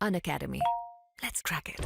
Unacademy. Let's crack it.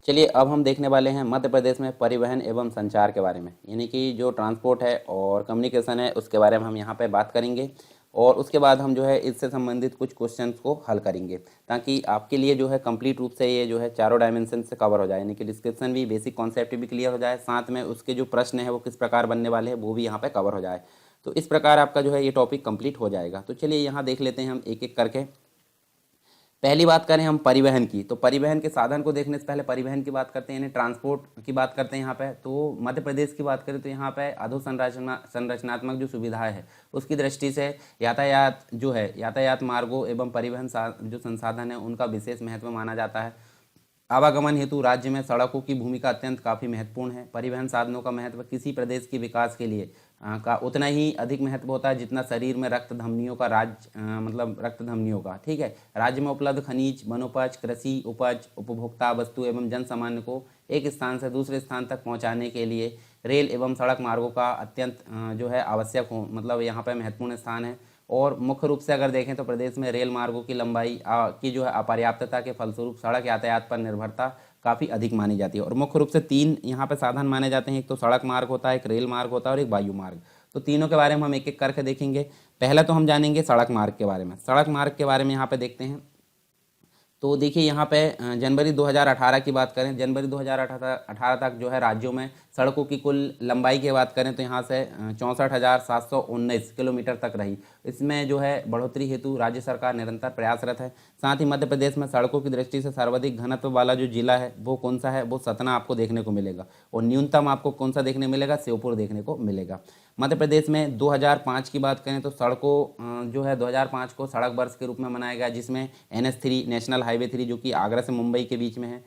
चलिए अब हम देखने वाले हैं मध्य प्रदेश में परिवहन एवं संचार के बारे में, यानी कि जो ट्रांसपोर्ट है और कम्युनिकेशन है उसके बारे में हम यहाँ पे बात करेंगे। और उसके बाद हम जो है इससे संबंधित कुछ क्वेश्चंस को हल करेंगे ताकि आपके लिए जो है कंप्लीट रूप से ये जो है चारों डायमेंशन से कवर हो जाए, यानी कि डिस्क्रिप्शन भी, बेसिक कॉन्सेप्ट भी क्लियर हो जाए, साथ में उसके जो प्रश्न है वो किस प्रकार बनने वाले हैं वो भी यहाँ पर कवर हो जाए। तो इस प्रकार आपका जो है ये टॉपिक कंप्लीट हो जाएगा। तो चलिए यहाँ देख लेते हैं हम एक एक करके। पहली बात करें हम परिवहन की, तो परिवहन के साधन को देखने से पहले परिवहन की बात करते हैं, यानी ट्रांसपोर्ट की बात करते हैं यहाँ पे। तो मध्य प्रदेश की बात करें तो यहाँ पे संरचनात्मक जो सुविधाएं है उसकी दृष्टि से यातायात जो है, यातायात मार्गों एवं परिवहन जो संसाधन है उनका विशेष महत्व माना जाता है। आवागमन हेतु राज्य में सड़कों की भूमिका अत्यंत काफ़ी महत्वपूर्ण है। परिवहन साधनों का महत्व किसी प्रदेश के विकास के लिए का उतना ही अधिक महत्व होता है जितना शरीर में रक्त धमनियों का मतलब रक्त धमनियों का। ठीक है, राज्य में उपलब्ध खनिज, वनोपज, कृषि उपज, उपभोक्ता वस्तु एवं जन सामान्य को एक स्थान से दूसरे स्थान तक पहुंचाने के लिए रेल एवं सड़क मार्गों का अत्यंत जो है आवश्यक हो, मतलब यहाँ पर महत्वपूर्ण स्थान है। और मुख्य रूप से अगर देखें तो प्रदेश में रेल मार्गों की लंबाई की जो है अपर्याप्तता के फलस्वरूप सड़क यातायात पर निर्भरता काफ़ी अधिक मानी जाती है। और मुख्य रूप से तीन यहाँ पे साधन माने जाते हैं, एक तो सड़क मार्ग होता है, एक रेल मार्ग होता है और एक वायु मार्ग। तो तीनों के बारे में हम एक एक करके देखेंगे। पहले तो हम जानेंगे सड़क मार्ग के बारे में। सड़क मार्ग के बारे में यहाँ पे देखते हैं। तो देखिए यहाँ पे जनवरी 2018 की बात करें, जनवरी 2018 तक जो है राज्यों में सड़कों की कुल लंबाई की बात करें तो यहाँ से 64,719 किलोमीटर तक रही। इसमें जो है बढ़ोतरी हेतु राज्य सरकार निरंतर प्रयासरत है। साथ ही मध्य प्रदेश में सड़कों की दृष्टि से सर्वाधिक घनत्व वाला जो जिला है वो कौन सा है, वो सतना आपको देखने को मिलेगा। और न्यूनतम आपको कौन सा देखने मिलेगा, श्योपुर देखने को मिलेगा। मध्य प्रदेश में 2005 की बात करें तो सड़कों जो है 2005 को सड़क वर्ष के रूप में मनाया गया, जिसमें NH3 नेशनल हाईवे 3 जो कि आगरा से मुंबई के बीच में है,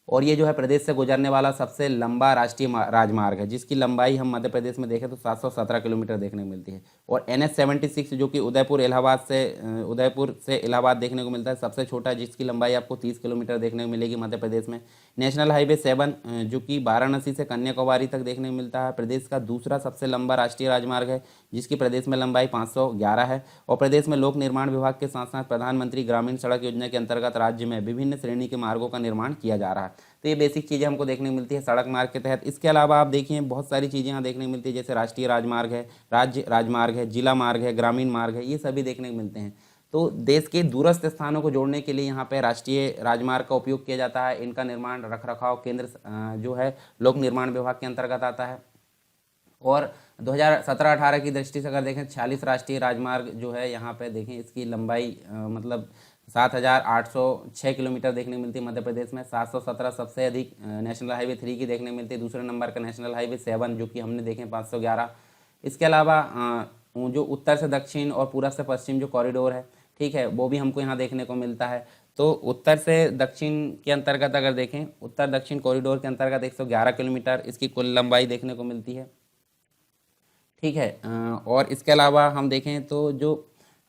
और ये जो है प्रदेश से गुजरने वाला सबसे लंबा राष्ट्रीय राजमार्ग है, जिसकी लंबाई हम मध्य प्रदेश में देखें तो 717 किलोमीटर देखने को मिलती है। और NH76 जो कि उदयपुर से इलाहाबाद देखने को मिलता है, सबसे छोटा है, जिसकी लंबाई आपको 30 किलोमीटर देखने को मिलेगी मध्य प्रदेश में। नेशनल हाईवे 7 जो कि वाराणसी से कन्याकुमारी तक देखने को मिलता है, प्रदेश का दूसरा सबसे लंबा राष्ट्रीय राजमार्ग है, जिसकी प्रदेश में लंबाई 511 है। और प्रदेश में लोक निर्माण विभाग के साथ साथ प्रधानमंत्री ग्रामीण सड़क योजना के अंतर्गत राज्य में विभिन्न श्रेणी के मार्गों का निर्माण किया जा रहा है। तो ये बेसिक चीज़ें हमको देखने को मिलती है सड़क मार्ग के तहत। इसके अलावा आप देखिए बहुत सारी चीज़ें यहाँ देखने को मिलती है, जैसे राष्ट्रीय राजमार्ग है, राज्य राजमार्ग है, जिला मार्ग है, ग्रामीण मार्ग है, ये सभी देखने को मिलते हैं। तो देश के दूरस्थ स्थानों को जोड़ने के लिए यहाँ पे राष्ट्रीय राजमार्ग का उपयोग किया जाता है। इनका निर्माण रखरखाव केंद्र जो है लोक निर्माण विभाग के अंतर्गत आता है। और 2017-18 की दृष्टि से अगर देखें 46 राष्ट्रीय राजमार्ग जो है यहाँ पे देखें, इसकी लंबाई मतलब 7,806 किलोमीटर देखने को मिलती है मध्य प्रदेश में। 717 सबसे अधिक नेशनल हाईवे 3 की देखने को मिलती है। दूसरे नंबर का नेशनल हाईवे 7 जो कि हमने देखें 511। इसके अलावा जो उत्तर से दक्षिण और पूर्व से पश्चिम जो कॉरिडोर है, ठीक है, वो भी हमको यहाँ देखने को मिलता है। तो उत्तर से दक्षिण के अंतर्गत अगर देखें, उत्तर दक्षिण कॉरिडोर के अंतर्गत 111 किलोमीटर इसकी कुल लंबाई देखने को मिलती है। ठीक है, और इसके अलावा हम देखें तो जो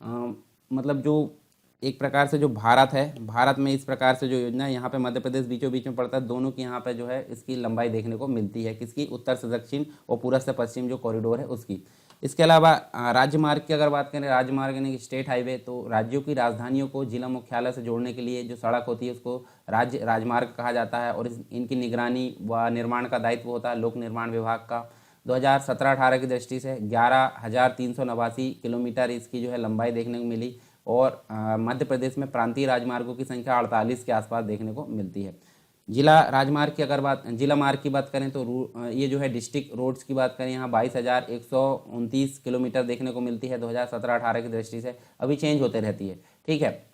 मतलब जो एक प्रकार से जो भारत है, भारत में इस प्रकार से जो योजना है, यहाँ पे मध्य प्रदेश बीचों बीच में पड़ता है, दोनों की यहाँ पे जो है इसकी लंबाई देखने को मिलती है, किसकी, उत्तर से दक्षिण और पूर्व से पश्चिम जो कॉरिडोर है उसकी। इसके अलावा राज्य मार्ग की अगर बात करें, राज्य मार्ग यानी कि स्टेट हाईवे, तो राज्यों की राजधानियों को जिला मुख्यालय से जोड़ने के लिए जो सड़क होती है उसको राज्य राजमार्ग कहा जाता है। और इनकी निगरानी व निर्माण का दायित्व होता है लोक निर्माण विभाग का। 2017-18 की दृष्टि से 11,389 किलोमीटर इसकी जो है लंबाई देखने को मिली। और मध्य प्रदेश में प्रांतीय राजमार्गों की संख्या 48 के आसपास देखने को मिलती है। जिला मार्ग की बात करें तो ये जो है डिस्ट्रिक्ट रोड्स की बात करें, यहाँ 22,129 किलोमीटर देखने को मिलती है 2017-18 की दृष्टि से। अभी चेंज होते रहती है, ठीक है।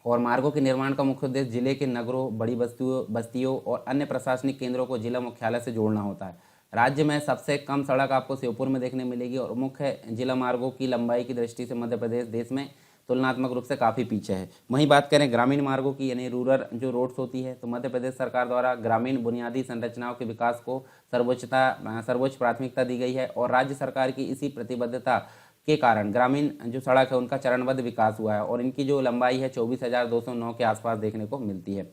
और मार्गों के निर्माण का मुख्य उद्देश्य जिले के नगरों, बड़ी बस्तियों और अन्य प्रशासनिक केंद्रों को जिला मुख्यालय से जोड़ना होता है। राज्य में सबसे कम सड़क आपको श्योपुर में देखने मिलेगी। और मुख्य जिला मार्गों की लंबाई की दृष्टि से मध्य प्रदेश देश में तुलनात्मक रूप से काफ़ी पीछे है। वहीं बात करें ग्रामीण मार्गों की, यानी रूरल जो रोड्स होती है, तो मध्य प्रदेश सरकार द्वारा ग्रामीण बुनियादी संरचनाओं के विकास को सर्वोच्च प्राथमिकता दी गई है। और राज्य सरकार की इसी प्रतिबद्धता के कारण ग्रामीण जो सड़क है उनका चरणबद्ध विकास हुआ है। और इनकी जो लंबाई है 24,209 के आसपास देखने को मिलती है।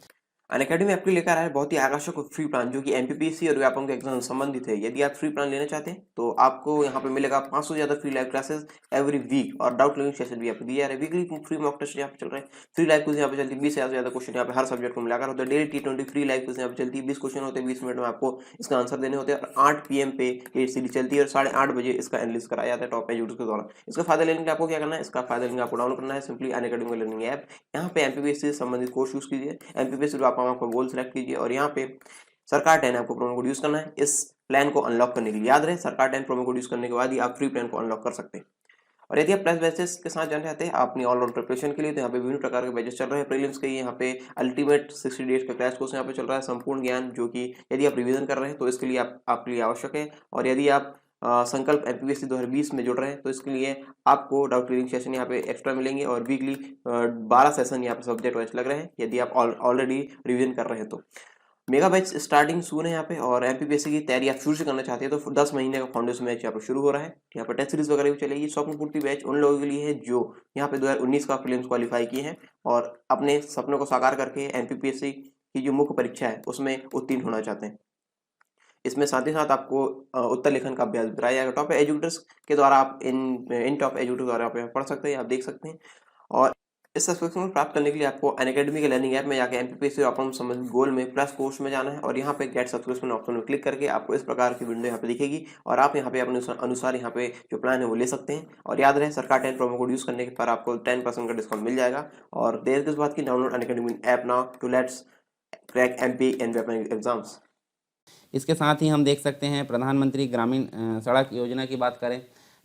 अनअकैडमी आपके लेकर आया है बहुत ही आकर्षक और फ्री प्लान जो कि एमपीपीएससी और व्यापम के एग्जाम से संबंधित है। यदि आप फ्री प्लान लेना चाहते हैं तो आपको यहाँ पे मिलेगा 500 से ज्यादा free live classes every week और डाउट क्लियरिंग सेशन भी आपको दिया जा रहा है। वीकली फ्री मॉक टेस्ट यहाँ पे चल रहा है। फ्री लाइव क्विज यहाँ पे चलती है 20 से ज्यादा क्वेश्चन यहाँ पे हर सब्जेक्ट को मिलाकर होता है। Daily T20 free live quiz यहाँ पे चलती है। 20 क्वेश्चन होते हैं, 20 मिनट में आपको इसका आंसर देने होते हैं और 8 PM पे ये सीरीज चलती है और 8:30 बजे इसका एनालिसिस कराया जाता है टॉप एजुकेटर्स के द्वारा। इसका फायदा लेने के लिए आपको क्या करना है, इसका फायदा लेने के लिए आपको डाउनलोड करना है सिंपली अनअकैडमी लर्निंग ऐप। यहाँ पे एमपीपीएससी से संबंधित कोर्स यूज कीजिए, एमपीपीएससी जो आप आपका गोल सेलेक्ट कीजिए और यहाँ पे सरकार 10 आपको प्रोमो कोड यूज करना है इस प्लान को अनलॉक करने के लिए। याद रहे सरकार 10 प्रोमो कोड यूज करने के बाद ही आप फ्री प्लान को अनलॉक कर सकते हैं। और यदि आप प्लस बैचेस के साथ जाना चाहते हैं अपनी ऑलराउंड प्रिपरेशन के लिए तो यहाँ पे विभिन्न प्रकार के बैचेस चल रहे हैं। प्रीलिम्स के यहाँ पे अल्टीमेट 60 डेज का क्रैश कोर्स यहाँ पे चल रहा है। संपूर्ण ज्ञान जो कि यदि आप रिवीजन कर रहे हैं तो इसके लिए आपके लिए आवश्यक है। और यदि आप संकल्प एमपीपीएससी 2020 में जुड़ रहे हैं तो इसके लिए आपको डाउट क्लियरिंग सेशन यहाँ पे एक्स्ट्रा मिलेंगे और वीकली 12 सेशन यहाँ पे सब्जेक्ट वाइज लग रहे हैं यदि आप ऑलरेडी रिवीजन कर रहे हैं तो। मेगा बैच स्टार्टिंग सून है यहाँ पे और एमपीपीएससी की तैयारी आप शुरू से करना चाहते हैं तो 10 महीने का फाउंडेशन बैच यहाँ पे शुरू हो रहा है। यहाँ पे टेस्ट सीरीज वगैरह भी चलेगी। स्वप्न पूर्ति बैच उन लोगों के लिए है जो यहाँ पे 2019 का प्रीलिम्स क्वालिफाई किए हैं और अपने सपनों को साकार करके एमपीपीएससी की जो मुख्य परीक्षा है उसमें उत्तीर्ण होना चाहते हैं। इसमें साथ ही साथ आपको उत्तर लेखन का अभ्यास कराया जाएगा। टॉप एजुकेटर्स के द्वारा आप इन टॉप एजुकेटर्स द्वारा आप पढ़ सकते हैं, आप देख सकते हैं। और इस सब्सक्रिप्शन को प्राप्त करने के लिए आपको अनअकैडमी के लर्निंग ऐप में जाकर एमपीपीएससी और अपने संबंधित गोल में प्लस कोर्स में जाना है और यहाँ पे गेट सब्सक्रिप्शन ऑप्शन में क्लिक करके आपको इस प्रकार की विंडो यहाँ पे दिखेगी और आप यहाँ पे अपने अनुसार यहाँ पे जो प्लान है वो ले सकते हैं। और याद रहे सरकार 10 प्रोमो कोड यूज करने पर आपको 10% का डिस्काउंट मिल जाएगा। और देर किस बात की, download Unacademy app now to let's crack MP and exams. इसके साथ ही हम देख सकते हैं प्रधानमंत्री ग्रामीण सड़क योजना की बात करें,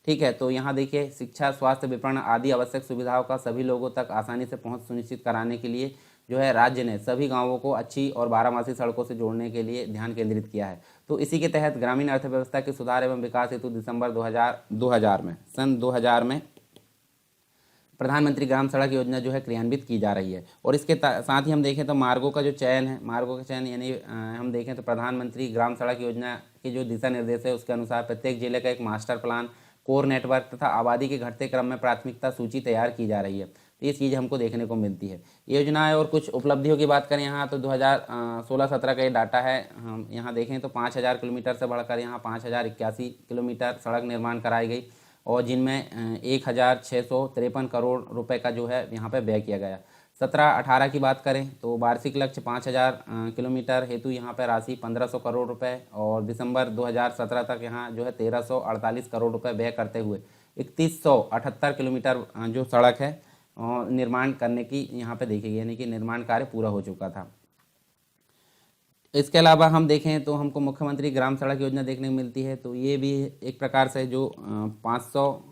ठीक है, तो यहाँ देखिए शिक्षा, स्वास्थ्य, विपणन आदि आवश्यक सुविधाओं का सभी लोगों तक आसानी से पहुँच सुनिश्चित कराने के लिए जो है राज्य ने सभी गांवों को अच्छी और बारहमासी सड़कों से जोड़ने के लिए ध्यान केंद्रित किया है। तो इसी के तहत ग्रामीण अर्थव्यवस्था के सुधार एवं विकास हेतु दिसंबर 2000 में प्रधानमंत्री ग्राम सड़क योजना जो है क्रियान्वित की जा रही है। और इसके साथ ही हम देखें तो मार्गों का जो चयन है, मार्गों का चयन यानी हम देखें तो प्रधानमंत्री ग्राम सड़क योजना के जो दिशा निर्देश है उसके अनुसार प्रत्येक जिले का एक मास्टर प्लान, कोर नेटवर्क तथा आबादी के घटते क्रम में प्राथमिकता सूची तैयार की जा रही है। तो ये चीज़ हमको देखने को मिलती है। योजनाएं और कुछ उपलब्धियों की बात करें यहाँ तो 2016-17 का ये डाटा है। हम यहाँ देखें तो 5000 किलोमीटर से बढ़कर यहाँ 5081 किलोमीटर सड़क निर्माण कराई गई और जिनमें 1653 करोड़ रुपए का जो है यहाँ पे व्यय किया गया। 17-18 की बात करें तो वार्षिक लक्ष्य 5000 किलोमीटर हेतु यहाँ पे राशि 1500 करोड़ रुपए और दिसंबर 2017 तक यहाँ जो है 1348 करोड़ रुपए व्यय करते हुए 3178 किलोमीटर जो सड़क है निर्माण करने की यहाँ पे देखी गई, यानी कि निर्माण कार्य पूरा हो चुका था। इसके अलावा हम देखें तो हमको मुख्यमंत्री ग्राम सड़क योजना देखने को मिलती है। तो ये भी एक प्रकार से जो 500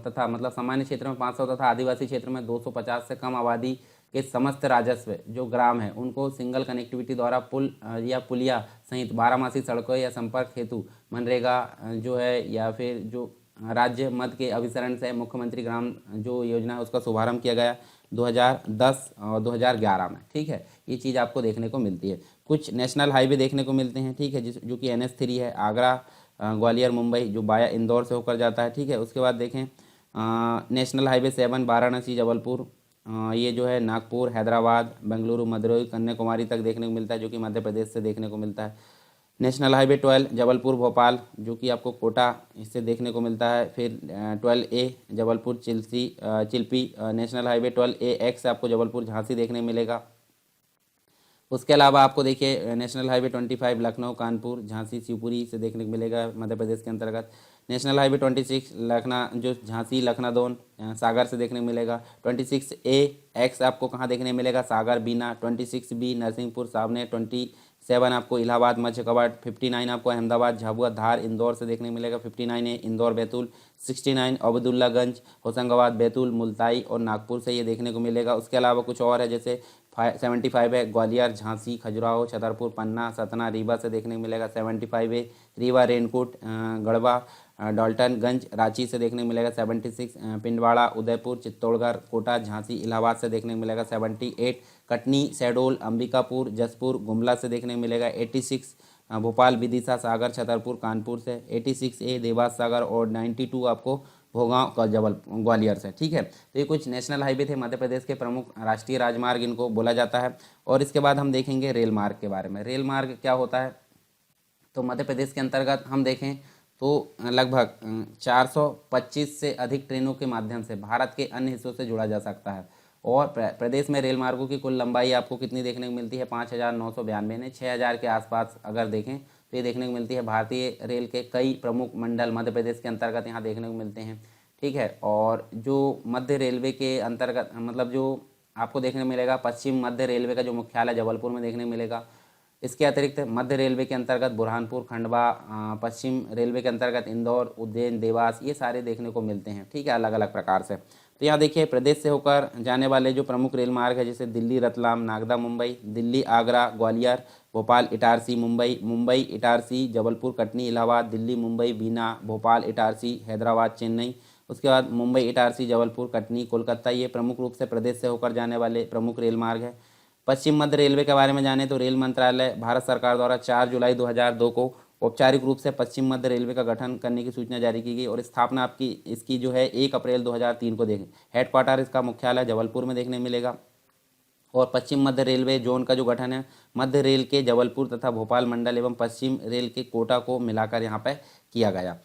तथा मतलब सामान्य क्षेत्र में 500 तथा आदिवासी क्षेत्र में 250 से कम आबादी के समस्त राजस्व जो ग्राम है उनको सिंगल कनेक्टिविटी द्वारा पुल या पुलिया सहित बारहमासी सड़कों या संपर्क हेतु मनरेगा जो है या फिर जो राज्य मद के अभिसरण से मुख्यमंत्री ग्राम जो योजना है उसका शुभारंभ किया गया 2010 और 2011 में, ठीक है। ये चीज़ आपको देखने को मिलती है। कुछ नेशनल हाईवे देखने को मिलते हैं, ठीक है, जो कि NH3 है, आगरा ग्वालियर मुंबई जो बाया इंदौर से होकर जाता है, ठीक है। उसके बाद देखें नेशनल हाईवे 7 वाराणसी जबलपुर, ये जो है नागपुर हैदराबाद बेंगलुरु मदुरई कन्याकुमारी तक देखने को मिलता है जो कि मध्य प्रदेश से देखने को मिलता है। नेशनल हाईवे 12 जबलपुर भोपाल जो कि आपको कोटा इससे देखने को मिलता है। फिर 12A Jabalpur Chilpi national highway 12AX आपको जबलपुर झांसी देखने मिलेगा। उसके अलावा आपको देखिए नेशनल हाईवे 25 लखनऊ कानपुर झांसी शिवपुरी से देखने को मिलेगा मध्य प्रदेश के अंतर्गत। नेशनल हाईवे 26 लखनऊ जो झांसी लखनऊ सागर से देखने को मिलेगा। 26AX आपको कहाँ देखने मिलेगा, सागर बीना। 26B नरसिंहपुर सावने। 27 आपको इलाहाबाद मध्य कवाट। 59 आपको अहमदाबाद झाबुआ धार इंदौर से देखने को मिलेगा। 59A इंदौर बैतूल। 69 अब्दुल्लागंज होशंगाबाद बैतूल मुल्ताई और नागपुर से ये देखने को मिलेगा। उसके अलावा कुछ और है जैसे 75 है ग्वालियर झांसी खजुराहो छतरपुर पन्ना सतना रीवा से देखने को मिलेगा। 75A रीवा रेनकोट गढ़वा डाल्टनगंज रांची से देखने को मिलेगा। 76 पिंडवाड़ा उदयपुर चित्तौड़गढ़ कोटा झांसी इलाहाबाद से देखने को मिलेगा। 78 कटनी शहडोल अंबिकापुर जसपुर गुमला से देखने को मिलेगा। 86 भोपाल विदिशा सागर छतरपुर कानपुर से। 86A देवास सागर और 92 आपको भोगांव का ग्वालियर से। ठीक है, तो ये कुछ नेशनल हाईवे थे, मध्य प्रदेश के प्रमुख राष्ट्रीय राजमार्ग इनको बोला जाता है। और इसके बाद हम देखेंगे रेल मार्ग के बारे में। रेल मार्ग क्या होता है, तो मध्य प्रदेश के अंतर्गत हम देखें तो लगभग 425 से अधिक ट्रेनों के माध्यम से भारत के अन्य हिस्सों से जुड़ा जा सकता है। और प्रदेश में रेल मार्गों की कुल लंबाई आपको कितनी देखने को मिलती है, 5,992 ने 6,000 के आसपास अगर देखें तो ये देखने को मिलती है। भारतीय रेल के कई प्रमुख मंडल मध्य प्रदेश के अंतर्गत यहाँ देखने को मिलते हैं। ठीक है, और जो मध्य रेलवे के अंतर्गत मतलब जो आपको देखने को मिलेगा, पश्चिम मध्य रेलवे का जो मुख्यालय जबलपुर में देखने को मिलेगा। इसके अतिरिक्त मध्य रेलवे के अंतर्गत बुरहानपुर, खंडवा, पश्चिम रेलवे के अंतर्गत इंदौर, उज्जैन, देवास, ये सारे देखने को मिलते हैं। ठीक है, अलग अलग प्रकार से। तो यहाँ देखिए प्रदेश से होकर जाने वाले जो प्रमुख रेल मार्ग है, जैसे दिल्ली रतलाम, नागदा मुंबई, दिल्ली आगरा ग्वालियर, भोपाल इटारसी मुंबई, मुंबई इटारसी जबलपुर कटनी इलाहाबाद, दिल्ली मुंबई बीना, भोपाल इटारसी हैदराबाद चेन्नई, उसके बाद मुंबई इटारसी जबलपुर कटनी कोलकाता, ये प्रमुख रूप से प्रदेश से होकर जाने वाले प्रमुख रेल मार्ग है। पश्चिम मध्य रेलवे के बारे में जाने तो रेल मंत्रालय भारत सरकार द्वारा 4 जुलाई 2002 को औपचारिक रूप से पश्चिम मध्य रेलवे का गठन करने की सूचना जारी की गई और स्थापना आपकी इसकी जो है 1 अप्रैल 2003 को देखें। हेडक्वार्टर इसका मुख्यालय जबलपुर में देखने मिलेगा। और पश्चिम मध्य रेलवे जोन का जो गठन है मध्य रेल के जबलपुर तथा भोपाल मंडल एवं पश्चिम रेल के कोटा को मिलाकर यहाँ पर किया गया।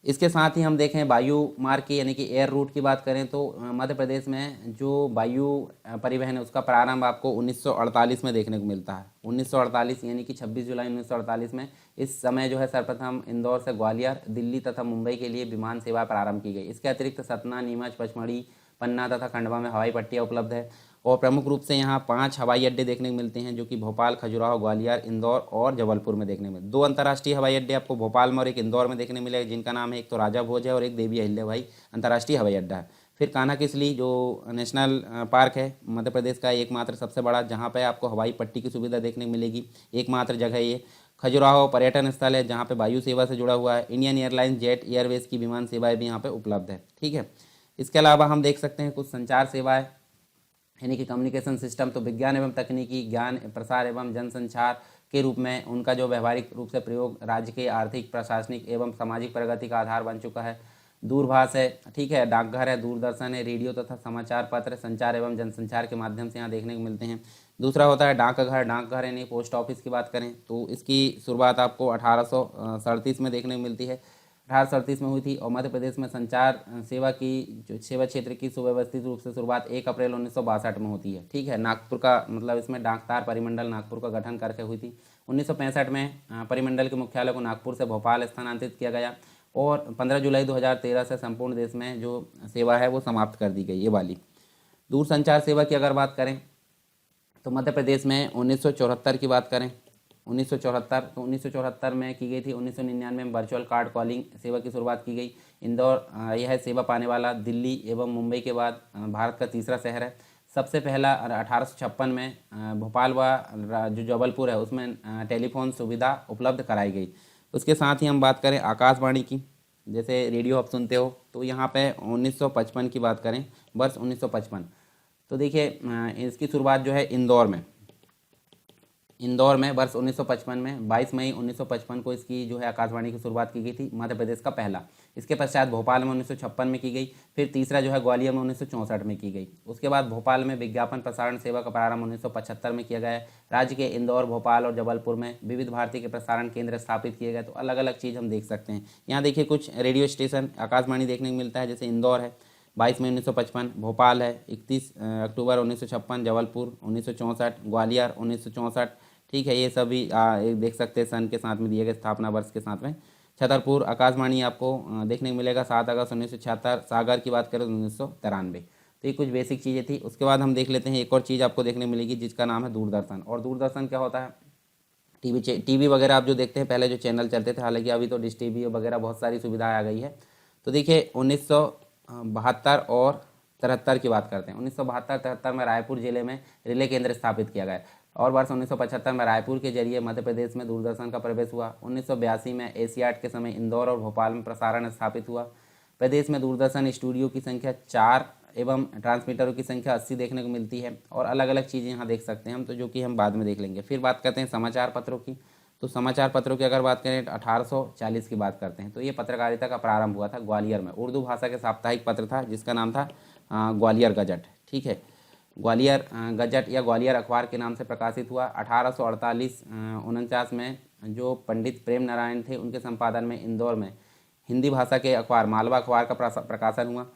इसके साथ ही हम देखें वायु मार्ग की यानी कि एयर रूट की बात करें तो मध्य प्रदेश में जो वायु परिवहन है उसका प्रारंभ आपको 1948 में देखने को मिलता है। 1948 यानी कि 26 जुलाई 1948 में इस समय जो है सर्वप्रथम इंदौर से ग्वालियर, दिल्ली तथा मुंबई के लिए विमान सेवा प्रारंभ की गई। इसके अतिरिक्त सतना, नीमच, पचमढ़ी, पन्ना तथा खंडवा में हवाई पट्टियाँ उपलब्ध है। और प्रमुख रूप से यहाँ 5 हवाई अड्डे देखने को मिलते हैं, जो कि भोपाल, खजुराहो, ग्वालियर, इंदौर और जबलपुर में देखने में। 2 अंतर्राष्ट्रीय हवाई अड्डे आपको भोपाल में और एक इंदौर में देखने मिलेगा, जिनका नाम है एक तो राजा भोज है और एक देवी अहिल्याबाई अंतर्राष्ट्रीय हवाई अड्डा है। फिर कान्हा किसली जो नेशनल पार्क है मध्य प्रदेश का एकमात्र सबसे बड़ा, जहाँ पर आपको हवाई पट्टी की सुविधा देखने को मिलेगी, एकमात्र जगह ये। खजुराहो पर्यटन स्थल है जहाँ पे वायु सेवा से जुड़ा हुआ है। इंडियन एयरलाइंस जेट एयरवेज की विमान सेवाएं भी यहाँ पे उपलब्ध है। ठीक है, इसके अलावा हम देख सकते हैं कुछ संचार सेवाएं यानी कि कम्युनिकेशन सिस्टम। तो विज्ञान एवं तकनीकी, ज्ञान प्रसार एवं जनसंचार के रूप में उनका जो व्यवहारिक रूप से प्रयोग राज्य के आर्थिक, प्रशासनिक एवं सामाजिक प्रगति का आधार बन चुका है। दूरभाष है, ठीक है, डाकघर है, दूरदर्शन है, रेडियो तथा समाचार पत्र संचार एवं जनसंचार के माध्यम से यहाँ देखने को मिलते हैं। दूसरा होता है डाकघर। डाकघर यानी पोस्ट ऑफिस की बात करें तो इसकी शुरुआत आपको 1837 में देखने को मिलती है। 1837 में हुई थी। और मध्य प्रदेश में संचार सेवा की जो सेवा क्षेत्र की सुव्यवस्थित रूप से शुरुआत 1 अप्रैल 1962 में होती है। ठीक है, नागपुर का मतलब इसमें डाकतार परिमंडल नागपुर का गठन करके हुई थी। 1965 में परिमंडल के मुख्यालय को नागपुर से भोपाल स्थानांतरित किया गया और 15 जुलाई 2013 से संपूर्ण देश में जो सेवा है वो समाप्त कर दी गई ये वाली। दूरसंचार सेवा की अगर बात करें तो मध्य प्रदेश में 1974 की बात करें 1974 में की गई थी। 1999 में वर्चुअल कार्ड कॉलिंग सेवा की शुरुआत की गई। इंदौर यह सेवा पाने वाला दिल्ली एवं मुंबई के बाद भारत का तीसरा शहर है। सबसे पहला 1856 में भोपाल व जो जबलपुर है उसमें टेलीफोन सुविधा उपलब्ध कराई गई। उसके साथ ही हम बात करें आकाशवाणी की, जैसे रेडियो आप सुनते हो, तो यहाँ पे 1955 की बात करें, वर्ष 1955, तो देखिए इसकी शुरुआत जो है इंदौर में वर्ष 1955 में 22 मई 1955 को इसकी जो है आकाशवाणी की शुरुआत की गई थी, मध्य प्रदेश का पहला। इसके पश्चात भोपाल में 1956 में की गई, फिर तीसरा जो है ग्वालियर में 1964 में की गई। उसके बाद भोपाल में विज्ञापन प्रसारण सेवा का प्रारंभ 1975 में किया गया है। राज्य के इंदौर, भोपाल और जबलपुर में विविध भारती के प्रसारण केंद्र स्थापित किए गए। तो अलग अलग चीज़ हम देख सकते हैं। यहाँ देखिए कुछ रेडियो स्टेशन आकाशवाणी देखने को मिलता है, जैसे इंदौर है 22 मई 1955, भोपाल है 31 अक्टूबर 1956, जबलपुर 1964, ग्वालियर 1964। ठीक है, ये सभी एक देख सकते हैं सन के साथ में दिए गए स्थापना वर्ष के साथ में। छतरपुर आकाशवाणी आपको देखने को मिलेगा 7 अगस्त 1976। सागर की बात करें तो 1993। तो ये कुछ बेसिक चीज़ें थी। उसके बाद हम देख लेते हैं एक और चीज़ आपको देखने मिलेगी जिसका नाम है दूरदर्शन। और दूरदर्शन क्या होता है, टीवी वगैरह आप जो देखते हैं पहले जो चैनल चलते थे, हालांकि अभी तो डिश टीवी वगैरह बहुत सारी सुविधाएं आ गई है। तो देखिए 1972 और 73 की बात करते हैं। 1972-73 में रायपुर जिले में रिले केंद्र स्थापित किया गया और वर्ष 1975 में रायपुर के जरिए मध्य प्रदेश में दूरदर्शन का प्रवेश हुआ। 1982 में एशियाड के समय इंदौर और भोपाल में प्रसारण स्थापित हुआ। प्रदेश में दूरदर्शन स्टूडियो की संख्या 4 एवं ट्रांसमीटरों की संख्या 80 देखने को मिलती है। और अलग अलग चीज़ें यहाँ देख सकते हैं हम, तो जो कि हम बाद में देख लेंगे। फिर बात करते हैं समाचार पत्रों की। तो समाचार पत्रों की अगर बात करें तो 1840 की बात करते हैं। तो ये पत्रकारिता का प्रारंभ हुआ था ग्वालियर में। उर्दू भाषा के साप्ताहिक पत्र था जिसका नाम था ग्वालियर गजट। ठीक है, ग्वालियर गजट या ग्वालियर अखबार के नाम से प्रकाशित हुआ। 1848-49 में जो पंडित प्रेम नारायण थे उनके संपादन में इंदौर में हिंदी भाषा के अखबार मालवा अखबार का प्रकाशन हुआ।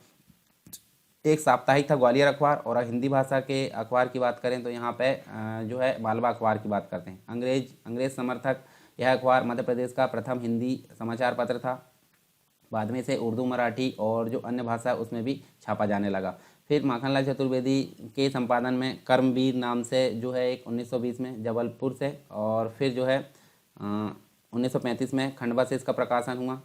एक साप्ताहिक था ग्वालियर अखबार। और हिंदी भाषा के अखबार की बात करें तो यहाँ पे जो है मालवा अखबार की बात करते हैं। अंग्रेज समर्थक यह अखबार मध्य प्रदेश का प्रथम हिंदी समाचार पत्र था। बाद में से उर्दू, मराठी और जो अन्य भाषा है उसमें भी छापा जाने लगा। फिर माखनलाल चतुर्वेदी के संपादन में कर्मवीर नाम से जो है एक 1920 में जबलपुर से, और फिर जो है 1935 में खंडवा से इसका प्रकाशन हुआ।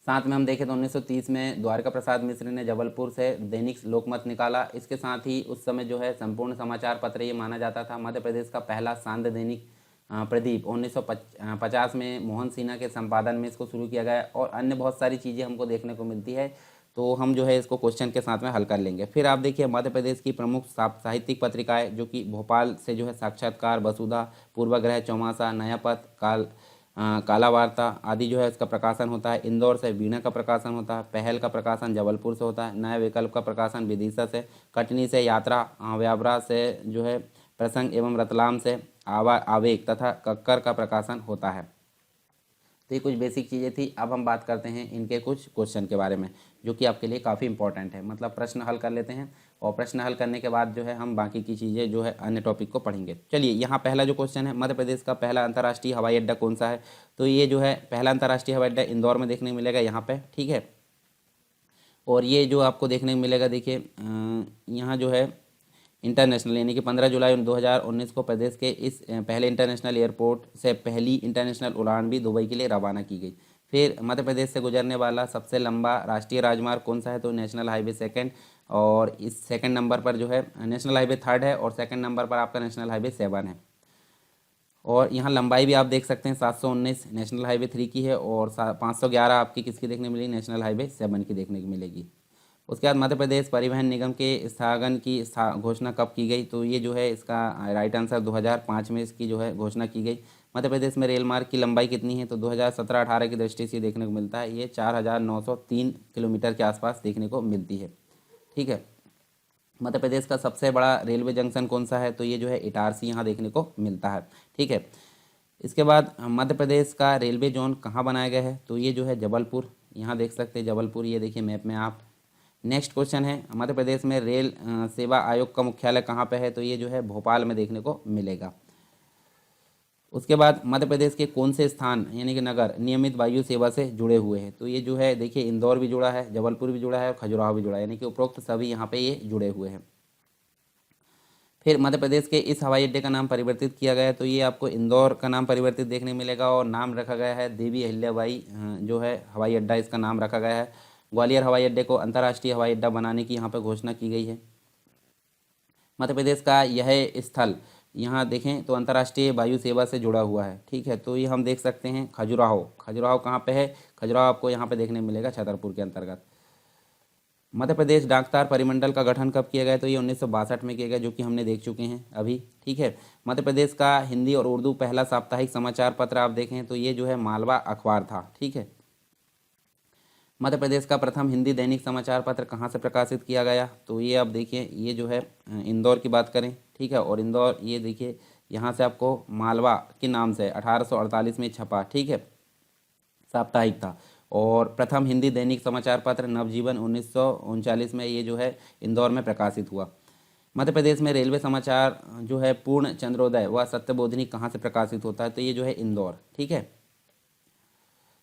साथ में हम देखें तो 1930 में द्वारका प्रसाद मिश्र ने जबलपुर से दैनिक लोकमत निकाला। इसके साथ ही उस समय जो है संपूर्ण समाचार पत्र ये माना जाता था। मध्य प्रदेश का पहला सांध्य दैनिक प्रदीप 1950 में मोहन सिन्हा के संपादन में इसको शुरू किया गया। और अन्य बहुत सारी चीज़ें हमको देखने को मिलती है, तो हम जो है इसको क्वेश्चन के साथ में हल कर लेंगे। फिर आप देखिए मध्य प्रदेश की प्रमुख साहित्यिक पत्रिकाएं जो कि भोपाल से जो है साक्षात्कार, वसुधा, पूर्वाग्रह, चौमासा, नया पथ, काला वार्ता आदि जो है इसका प्रकाशन होता है। इंदौर से वीणा का प्रकाशन होता है। पहल का प्रकाशन जबलपुर से होता है। नया विकल्प का प्रकाशन विदिशा से। कटनी से यात्रा, व्यावरा से जो है प्रसंग एवं रतलाम से आवेग तथा कक्कर का प्रकाशन होता है। तो ये कुछ बेसिक चीज़ें थी। अब हम बात करते हैं इनके कुछ क्वेश्चन के बारे में जो कि आपके लिए काफ़ी इंपॉर्टेंट है। मतलब प्रश्न हल कर लेते हैं और प्रश्न हल करने के बाद जो है हम बाकी की चीज़ें जो है अन्य टॉपिक को पढ़ेंगे। चलिए, यहाँ पहला जो क्वेश्चन है, मध्य प्रदेश का पहला अंतर्राष्ट्रीय हवाई अड्डा कौन सा है? तो ये जो है पहला अंतर्राष्ट्रीय हवाई अड्डा इंदौर में देखने को मिलेगा यहाँ पर। ठीक है, और ये जो आपको देखने को मिलेगा, देखिए यहाँ जो है इंटरनेशनल यानी कि 15 जुलाई 2019 को प्रदेश के इस पहले इंटरनेशनल एयरपोर्ट से पहली इंटरनेशनल उड़ान भी दुबई के लिए रवाना की गई। फिर मध्य प्रदेश से गुजरने वाला सबसे लंबा राष्ट्रीय राजमार्ग कौन सा है? तो नेशनल हाईवे 2, और इस सेकंड नंबर पर जो है नेशनल हाईवे 3 है, और सेकंड नंबर पर आपका नेशनल हाईवे 7 है। और यहाँ लंबाई भी आप देख सकते हैं 719 नेशनल हाईवे 3 की है, और 511 आपकी किसकी देखने मिलेगी? नेशनल हाईवे 7 की देखने को मिलेगी। उसके बाद मध्य प्रदेश परिवहन निगम के स्थगन की घोषणा कब की गई? तो ये जो है इसका राइट आंसर 2005 में इसकी जो है घोषणा की गई। मध्य प्रदेश में रेल मार्ग की लंबाई कितनी है? तो 2017-18 की दृष्टि से देखने को मिलता है ये 4903 किलोमीटर के आसपास देखने को मिलती है। ठीक है, मध्य प्रदेश का सबसे बड़ा रेलवे जंक्शन कौन सा है? तो ये जो है इटारसी यहाँ देखने को मिलता है। ठीक है, इसके बाद मध्य प्रदेश का रेलवे जोन कहाँ बनाया गया है? तो ये जो है जबलपुर, यहाँ देख सकते हैं जबलपुर, ये देखिए मैप में आप। नेक्स्ट क्वेश्चन है, मध्य प्रदेश में रेल सेवा आयोग का मुख्यालय कहाँ पे है? तो ये जो है भोपाल में देखने को मिलेगा। उसके बाद मध्य प्रदेश के कौन से स्थान यानी कि नगर नियमित वायु सेवा से जुड़े हुए हैं? तो ये जो है देखिए इंदौर भी जुड़ा है, जबलपुर भी जुड़ा है और खजुराहो भी जुड़ा है, यानी कि उपरोक्त सभी यहाँ पे ये जुड़े हुए हैं। फिर मध्य प्रदेश के इस हवाई अड्डे का नाम परिवर्तित किया गया है। तो ये आपको इंदौर का नाम परिवर्तित देखने मिलेगा, और नाम रखा गया है देवी अहिल्याबाई जो है हवाई अड्डा इसका नाम रखा गया है। ग्वालियर हवाई अड्डे को अंतर्राष्ट्रीय हवाई अड्डा बनाने की यहाँ पर घोषणा की गई है। मध्य प्रदेश का यह स्थल यहाँ देखें तो अंतर्राष्ट्रीय वायु सेवा से जुड़ा हुआ है। ठीक है, तो ये हम देख सकते हैं खजुराहो। खजुराहो कहाँ पे है? खजुराहो आपको यहाँ पे देखने मिलेगा छतरपुर के अंतर्गत। मध्य प्रदेश डाकतार परिमंडल का गठन कब किया गया? तो ये 1962 में किया गया, जो कि हमने देख चुके हैं अभी। ठीक है, मध्य प्रदेश का हिंदी और उर्दू पहला साप्ताहिक समाचार पत्र आप देखें तो ये जो है मालवा अखबार था। ठीक है, मध्य प्रदेश का प्रथम हिंदी दैनिक समाचार पत्र कहाँ से प्रकाशित किया गया? तो ये आप देखिए, ये जो है इंदौर की बात करें। ठीक है, और इंदौर ये देखिए यहाँ से आपको मालवा के नाम से 1848 में छपा। ठीक है, साप्ताहिक था। और प्रथम हिंदी दैनिक समाचार पत्र नवजीवन 1939 में ये जो है इंदौर में प्रकाशित हुआ। मध्य प्रदेश में रेलवे समाचार जो है पूर्ण चंद्रोदय व सत्यबोधिनी कहाँ से प्रकाशित होता है? तो ये जो है इंदौर। ठीक है,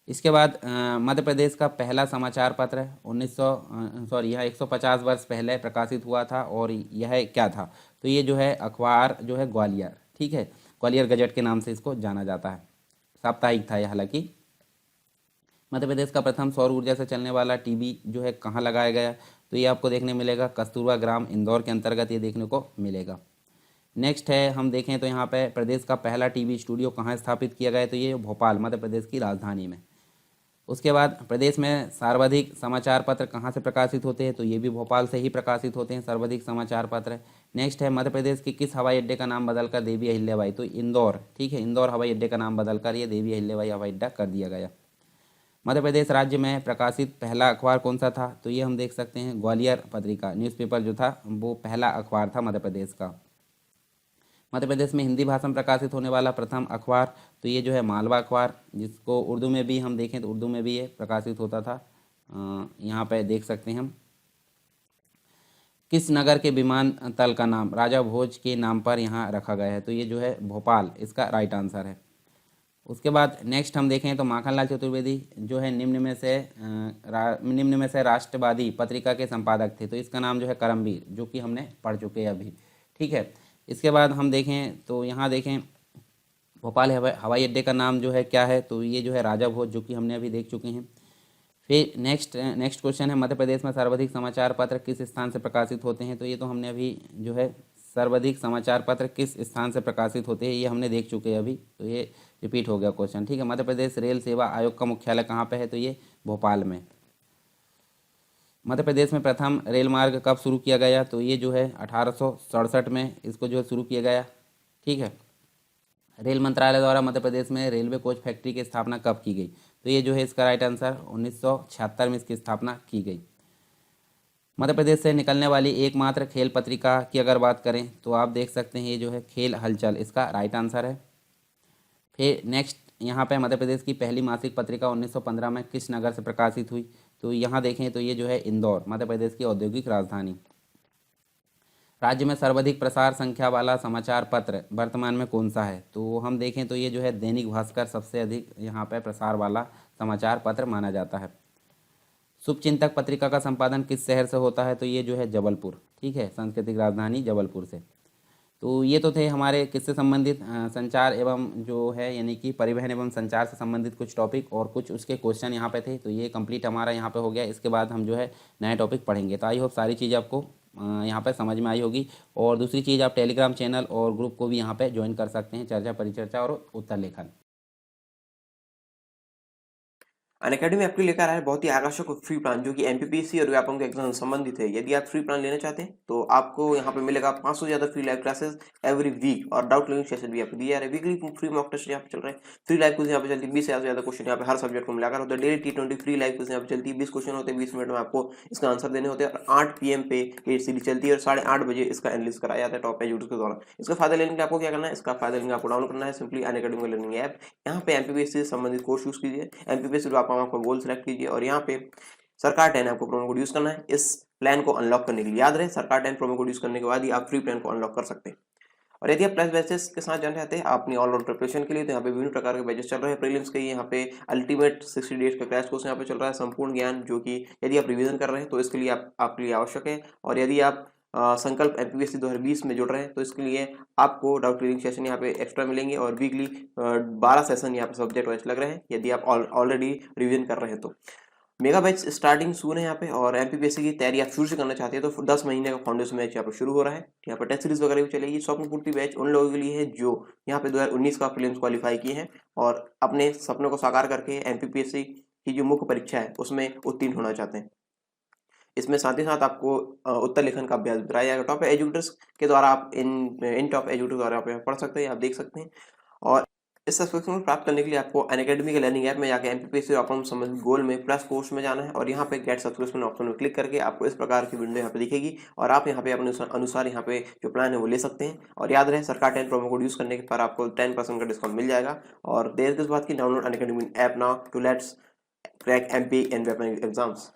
इसके बाद मध्य प्रदेश का पहला समाचार पत्र 150 वर्ष पहले प्रकाशित हुआ था, और यह क्या था? तो ये जो है अखबार जो है ग्वालियर। ठीक है, ग्वालियर गजट के नाम से इसको जाना जाता है। साप्ताहिक था यह हालांकि। मध्य प्रदेश का प्रथम सौर ऊर्जा से चलने वाला टीवी जो है कहाँ लगाया गया? तो ये आपको देखने मिलेगा कस्तूरबा ग्राम इंदौर के अंतर्गत ये देखने को मिलेगा। नेक्स्ट है, हम देखें तो यहाँ पे प्रदेश का पहला टीवी स्टूडियो कहाँ स्थापित किया गया? तो ये भोपाल मध्य प्रदेश की राजधानी में। उसके बाद प्रदेश में सर्वाधिक समाचार पत्र कहाँ से प्रकाशित होते हैं? तो ये भी भोपाल से ही प्रकाशित होते हैं सर्वाधिक समाचार पत्र। नेक्स्ट है मध्य प्रदेश के किस हवाई अड्डे का नाम बदलकर देवी अहिल्याबाई, तो इंदौर, ठीक है, इंदौर हवाई अड्डे का नाम बदलकर ये देवी अहिल्याबाई हवाई अड्डा कर दिया गया। मध्य प्रदेश राज्य में प्रकाशित पहला अखबार कौन सा था, तो ये हम देख सकते हैं ग्वालियर पत्रिका, न्यूज़पेपर जो था वो पहला अखबार था मध्य प्रदेश का। मध्य प्रदेश में हिंदी भाषा में प्रकाशित होने वाला प्रथम अखबार, तो ये जो है मालवा अखबार, जिसको उर्दू में भी हम देखें तो उर्दू में भी ये प्रकाशित होता था। यहाँ पे देख सकते हैं हम। किस नगर के विमानतल का नाम राजा भोज के नाम पर यहाँ रखा गया है, तो ये जो है भोपाल, इसका राइट आंसर है। उसके बाद नेक्स्ट हम देखें तो माखनलाल चतुर्वेदी जो है निम्न में से राष्ट्रवादी पत्रिका के संपादक थे, तो इसका नाम जो है करमवीर, जो कि हमने पढ़ चुके हैं अभी, ठीक है। इसके बाद हम देखें तो यहाँ देखें भोपाल हवाई अड्डे का नाम जो है क्या है, तो ये जो है राजा भोज, जो कि हमने अभी देख चुके हैं। फिर नेक्स्ट क्वेश्चन है मध्य प्रदेश में सर्वाधिक समाचार पत्र किस स्थान से प्रकाशित होते हैं, तो ये तो हमने अभी जो है सर्वाधिक समाचार पत्र किस स्थान से प्रकाशित होते हैं ये हमने देख चुके हैं अभी, तो ये रिपीट हो गया क्वेश्चन, ठीक है। मध्य प्रदेश रेल सेवा आयोग का मुख्यालय कहाँ पे है, तो ये भोपाल में। मध्य प्रदेश में प्रथम रेल मार्ग कब शुरू किया गया, तो ये जो है 1867 में इसको जो है शुरू किया गया, ठीक है। रेल मंत्रालय द्वारा मध्य प्रदेश में रेलवे कोच फैक्ट्री की स्थापना कब की गई, तो ये जो है इसका राइट आंसर 1976 में इसकी स्थापना की गई। मध्य प्रदेश से निकलने वाली एकमात्र खेल पत्रिका की अगर बात करें तो आप देख सकते हैं ये जो है खेल हलचल, इसका राइट आंसर है। फिर नेक्स्ट यहाँ पे मध्य प्रदेश की पहली मासिक पत्रिका 1915 में किस नगर से प्रकाशित हुई, तो यहाँ देखें तो ये जो है इंदौर, मध्य प्रदेश की औद्योगिक राजधानी। राज्य में सर्वाधिक प्रसार संख्या वाला समाचार पत्र वर्तमान में कौन सा है, तो हम देखें तो ये जो है दैनिक भास्कर सबसे अधिक यहाँ पर प्रसार वाला समाचार पत्र माना जाता है। शुभचिंतक पत्रिका का संपादन किस शहर से होता है, तो ये जो है जबलपुर, ठीक है, सांस्कृतिक राजधानी जबलपुर से। तो ये तो थे हमारे किससे संबंधित संचार एवं जो है यानी कि परिवहन एवं संचार से संबंधित कुछ टॉपिक और कुछ उसके क्वेश्चन यहाँ पे थे, तो ये कंप्लीट हमारा यहाँ पे हो गया। इसके बाद हम जो है नए टॉपिक पढ़ेंगे। तो आई होप सारी चीज़ आपको यहाँ पे समझ में आई होगी। और दूसरी चीज़, आप टेलीग्राम चैनल और ग्रुप को भी यहाँ पे ज्वाइन कर सकते हैं, चर्चा परिचर्चा और उत्तर लेखन। अनअकैडमी आपके लेकर आया है बहुत ही आकर्षक फ्री प्लान जो कि एमपीपीएससी और व्यापम के एग्जाम से संबंधित है। यदि आप फ्री प्लान लेना चाहते हैं तो आपको यहाँ पे मिलेगा 500 से ज़्यादा free live classes every week और डाउट क्लियरिंग सेशन भी आपको दिया जा रहा है। वीकली फ्री मॉक टेस्ट यहाँ पे चल रहे हैं, फ्री लाइव क्विज यहाँ पे चलती है, 20 से ज़्यादा क्वेश्चन यहाँ पे हर सब्जेक्ट को मिलाकर होता है। Daily T20 free live quiz यहाँ पे चलती है, 20 क्वेश्चन होते हैं, 20 मिनट में आपको इसका आंसर देने होते हैं और 8 PM पे ये सीरीज चलती है और 8:30 बजे इसका एनालिसिस कराया जाता है टॉप एजुकेटर्स के द्वारा। इसका फायदा लेने के लिए आपको क्या करना है, इसका फायदा लेने आपको डाउनलोड करना है सिंपली अनअकैडमी लर्निंग ऐप। यहाँ पे एमपीपीएससी से संबंधित कोर्स यूज कीजिए, एमपीपीएससी आपका गोल सेलेक्ट कीजिए और यहाँ पे सरकार 10 आपको प्रोमो कोड यूज करना है इस प्लान को अनलॉक करने के लिए। याद रहे सरकार 10 प्रोमो कोड यूज करने के बाद ही आप फ्री प्लान को अनलॉक कर सकते हैं। और यदि आप प्लस बैचेस के साथ जाना चाहते हैं अपनी ऑल राउंड प्रिपरेशन के लिए तो यहाँ पे विभिन्न प्रकार के बैचेस चल रहे हैं। प्रीलिम्स के यहाँ पे अल्टीमेट 60 डेज का क्रैश कोर्स यहाँ पे चल रहा है, संपूर्ण ज्ञान, जो कि यदि आप रिवीजन कर रहे हैं तो इसके लिए आपके लिए आवश्यक है। और यदि आप संकल्प एमपीपीएससी 2020 में जुड़ रहे हैं तो इसके लिए आपको डाउट क्लियरिंग सेशन यहाँ पे एक्स्ट्रा मिलेंगे और वीकली 12 सेशन यहाँ पे सब्जेक्ट वाइज लग रहे हैं यदि आप ऑलरेडी रिवीजन कर रहे हैं तो। मेगा बैच स्टार्टिंग सून है यहाँ पे और एमपीपीएससी की तैयारी आप शुरू से करना चाहते हैं तो 10 महीने का फाउंडेशन बैच यहाँ पे शुरू हो रहा है। यहाँ पे टेस्ट सीरीज वगैरह भी चलेगी। स्वप्न पूर्ति बैच उन लोगों के लिए है जो यहाँ पे 2019 का प्रीलिम्स क्वालिफाई किए हैं और अपने सपनों को साकार करके एमपीपीएससी की जो मुख्य परीक्षा है उसमें उत्तीर्ण होना चाहते हैं। इसमें साथ ही साथ आपको उत्तर लेखन का अभ्यास कराया जाएगा टॉप एजुकेटर्स के द्वारा। आप इन टॉप एजुकेटर्स द्वारा आप पढ़ सकते हैं, आप देख सकते हैं। और इस सब्सक्रिप्शन प्राप्त करने के लिए आपको अनअकैडमी के लर्निंग ऐप में जाकर एमपीपीएससी और संबंधित गोल में प्लस कोर्स में जाना है और यहाँ पे गेट सब्सक्रिप्शन ऑप्शन में क्लिक करके आपको इस प्रकार की विंडो यहाँ पे दिखेगी और आप यहाँ पे अपने अनुसार यहाँ पे जो प्लान है वो ले सकते हैं। और याद रहे सरकार 10 प्रोमो कोड यूज करने पर आपको 10% का डिस्काउंट मिल जाएगा। और देर किस बात की, download Unacademy app now to let's crack MP and exams.